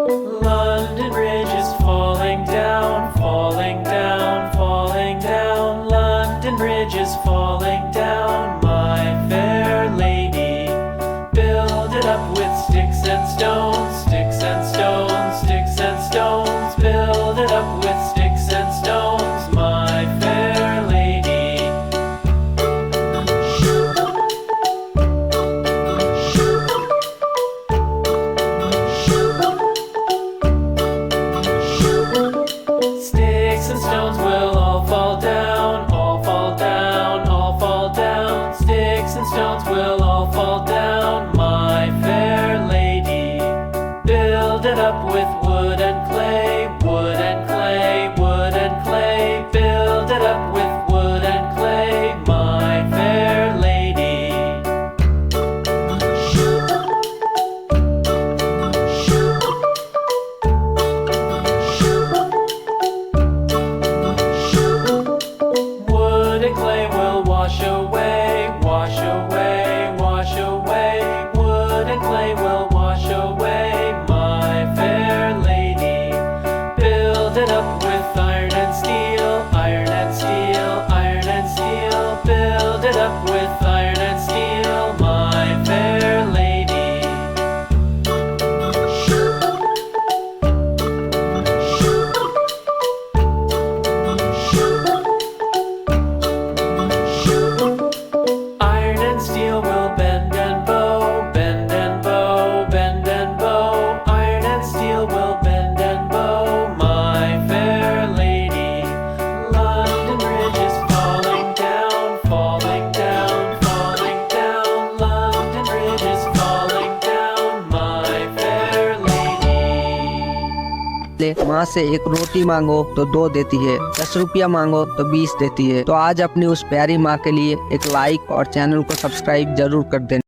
London Bridge is falling down, falling down, falling down. London Bridge is falling down, my fair lady. Build it up with sticks and stones, sticks and stones, sticks and stones. Build it up with sticks and stones, my fair lady. Sticks and stones will all fall down, all fall down, all fall down. Sticks and stones will all fall down, my fair lady. Build it up with wood and clay, wood and clay, wood and clay. Build it up with wood and clay, my fair lady. Wood and clay will wash away, wash away, wash away. Wood and clay will wash away, my fair lady. Build it up with iron and steel, iron and steel, iron and steel. Build it up with iron and steel, my fair lady. Iron and steel will bend and bow, bend and bow, bend and bow. Iron and steel will bend and bow, my fair lady. London Bridge is falling down, falling down, falling down. London Bridge is falling down, my fair lady. माँ से एक रोटी मांगो तो 2 देती है, 10 रुपया मांगो तो 20 देती है। तो आज अपनी उस प्यारी माँ के लिए एक लाइक और चैनल को सब्सक्राइब जरूर कर देना।